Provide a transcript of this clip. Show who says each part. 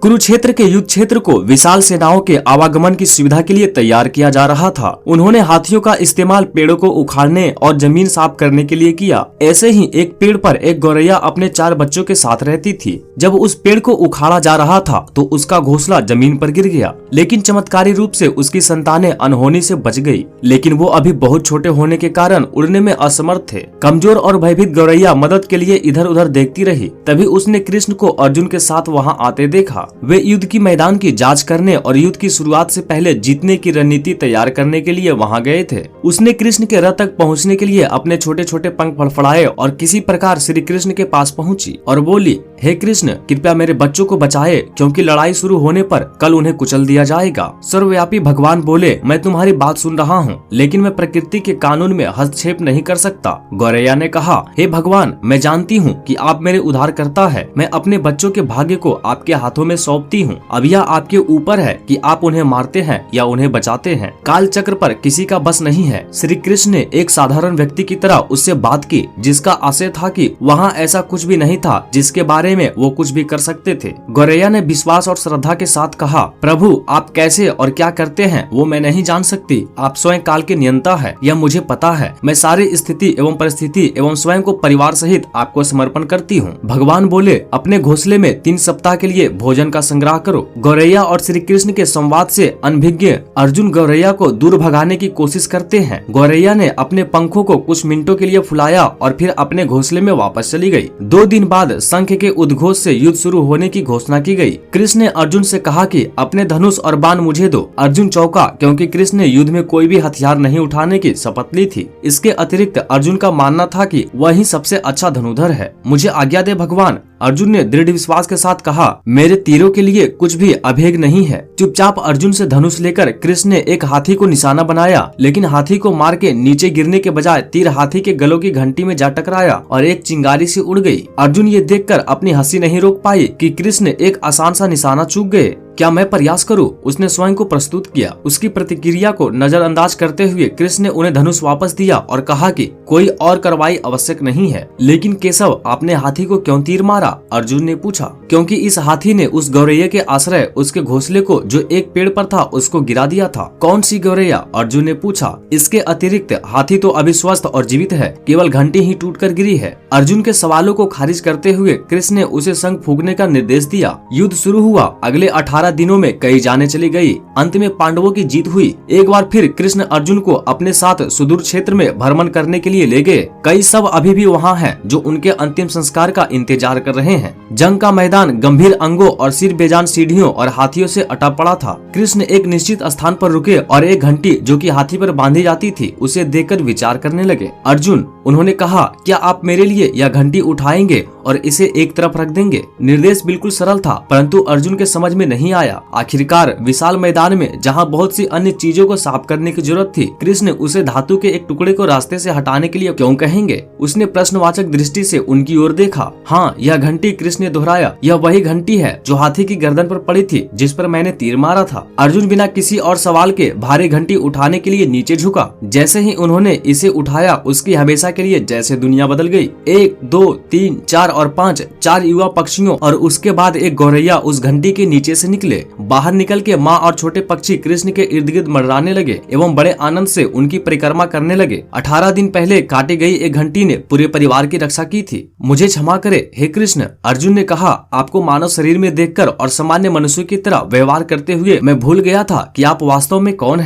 Speaker 1: कुरुक्षेत्र के युद्ध क्षेत्र को विशाल सेनाओं के आवागमन की सुविधा के लिए तैयार किया जा रहा था। उन्होंने हाथियों का इस्तेमाल पेड़ों को उखाड़ने और जमीन साफ करने के लिए किया। ऐसे ही एक पेड़ पर एक गौरैया अपने 4 बच्चों के साथ रहती थी। जब उस पेड़ को उखाड़ा जा रहा था तो उसका घोंसला जमीन पर गिर गया, लेकिन चमत्कारी रूप से उसकी संतानें अनहोनी से बच गई। लेकिन वो अभी बहुत छोटे होने के कारण उड़ने में असमर्थ थे। कमजोर और भयभीत गौरैया मदद के लिए इधर उधर देखती रही। तभी उसने कृष्ण को अर्जुन के साथ वहाँ आते देखा। वे युद्ध की मैदान की जांच करने और युद्ध की शुरुआत से पहले जीतने की रणनीति तैयार करने के लिए वहां गए थे। उसने कृष्ण के रथ तक पहुंचने के लिए अपने छोटे छोटे पंख फड़फड़ाए और किसी प्रकार श्री कृष्ण के पास पहुंची और बोली, हे कृष्ण, कृपया मेरे बच्चों को बचाए, क्योंकि लड़ाई शुरू होने पर कल उन्हें कुचल दिया जाएगा। सर्वव्यापी भगवान बोले, मैं तुम्हारी बात सुन रहा हूँ, लेकिन मैं प्रकृति के कानून में हस्तक्षेप नहीं कर सकता। गौरैया ने कहा, हे भगवान, मैं जानती हूँ कि आप मेरे उद्धारकर्ता है। मैं अपने बच्चों के भाग्य को आपके हाथों में सौंपती हूँ। अब यह आपके ऊपर है कि आप उन्हें मारते हैं या उन्हें बचाते हैं। काल चक्र पर किसी का बस नहीं है। श्री कृष्ण ने एक साधारण व्यक्ति की तरह उससे बात की, जिसका आशय था कि वहाँ ऐसा कुछ भी नहीं था जिसके बारे में वो कुछ भी कर सकते थे। गौरैया ने विश्वास और श्रद्धा के साथ कहा, प्रभु, आप कैसे और क्या करते हैं वो मैं नहीं जान सकती। आप स्वयं काल के नियंता है, यह मुझे पता है। मैं सारी स्थिति एवं परिस्थिति एवं स्वयं को परिवार सहित आपको समर्पण करती हूँ। भगवान बोले, अपने घोंसले में 3 सप्ताह के लिए भोजन का संग्रह करो। गौरैया और श्री कृष्ण के संवाद से अनभिज्ञ अर्जुन गौरैया को दूर भगाने की कोशिश करते हैं। गौरैया ने अपने पंखों को कुछ मिनटों के लिए फुलाया और फिर अपने घोंसले में वापस चली गई। 2 दिन बाद शंख के उद्घोष से युद्ध शुरू होने की घोषणा की गई। कृष्ण ने अर्जुन से कहा कि अपने धनुष और बाण मुझे दो। अर्जुन चौंका, क्योंकि कृष्ण ने युद्ध में कोई भी हथियार नहीं उठाने की शपथ ली थी। इसके अतिरिक्त अर्जुन का मानना था कि वही सबसे अच्छा धनुधर है। मुझे आज्ञा दे भगवान, अर्जुन ने दृढ़ विश्वास के साथ कहा, मेरे तीरों के लिए कुछ भी अभेद नहीं है। चुपचाप अर्जुन से धनुष लेकर कृष्ण ने एक हाथी को निशाना बनाया, लेकिन हाथी को मार के नीचे गिरने के बजाय तीर हाथी के गलों की घंटी में जा टकराया और एक चिंगारी से उड़ गई। अर्जुन ये देखकर अपनी हंसी नहीं रोक पाई कि कृष्ण एक आसान सा निशाना चूक गए। क्या मैं प्रयास करूं? उसने स्वयं को प्रस्तुत किया। उसकी प्रतिक्रिया को नजरअंदाज करते हुए कृष्ण ने उन्हें धनुष वापस दिया और कहा कि कोई और कार्रवाई आवश्यक नहीं है। लेकिन केशव, आपने हाथी को क्यों तीर मारा? अर्जुन ने पूछा। क्योंकि इस हाथी ने उस गौरैया के आश्रय उसके घोंसले को जो एक पेड़ पर था उसको गिरा दिया था। कौन सी गौरैया? अर्जुन ने पूछा। इसके अतिरिक्त हाथी तो अभी स्वस्थ और जीवित है, केवल घंटी ही टूटकर गिरी है। अर्जुन के सवालों को खारिज करते हुए कृष्ण ने उसे शंख फूंकने का निर्देश दिया। युद्ध शुरू हुआ। अगले 18 दिनों में कई जाने चली गई। अंत में पांडवों की जीत हुई। एक बार फिर कृष्ण अर्जुन को अपने साथ सुदूर क्षेत्र में भ्रमण करने के लिए ले गए। कई सब अभी भी वहाँ हैं जो उनके अंतिम संस्कार का इंतजार कर रहे हैं। जंग का मैदान गंभीर अंगों और सिर बेजान सीढ़ियों और हाथियों से अटा पड़ा था। कृष्ण एक निश्चित स्थान पर रुके और एक घंटी जो कि हाथी पर बांधी जाती थी उसे देखकर विचार करने लगे। अर्जुन, उन्होंने कहा, क्या आप मेरे लिए यह घंटी उठाएंगे और इसे एक तरफ रख देंगे? निर्देश बिल्कुल सरल था, परंतु अर्जुन के समझ में नहीं आया। आखिरकार विशाल मैदान में जहाँ बहुत सी अन्य चीजों को साफ करने की जरूरत थी, कृष्ण उसे धातु के एक टुकड़े को रास्ते से हटाने के लिए क्यों कहेंगे? उसने प्रश्नवाचक दृष्टि से उनकी ओर देखा। हाँ, यह घंटी, कृष्ण ने दोहराया, यह वही घंटी है जो हाथी की गर्दन पर पड़ी थी जिस पर मैंने तीर मारा था। अर्जुन बिना किसी और सवाल के भारी घंटी उठाने के लिए नीचे झुका। जैसे ही उन्होंने इसे उठाया, उसकी हमेशा के लिए जैसे दुनिया बदल गई। 1, 2, 3, 4 और 5 4 युवा पक्षियों और उसके बाद एक गौरैया उस घंटी के नीचे से निकले। बाहर निकल के माँ और छोटे पक्षी कृष्ण के इर्द गिर्द मंडराने लगे एवं बड़े आनंद से उनकी परिक्रमा करने लगे। 18 दिन पहले काटी गई एक घंटी ने पूरे परिवार की रक्षा की थी। मुझे क्षमा करे हे कृष्ण, अर्जुन ने कहा। आपको मानव शरीर में देखकर और सामान्य मनुष्य की तरह व्यवहार करते हुए मैं भूल गया था कि आप वास्तव में कौन हैं।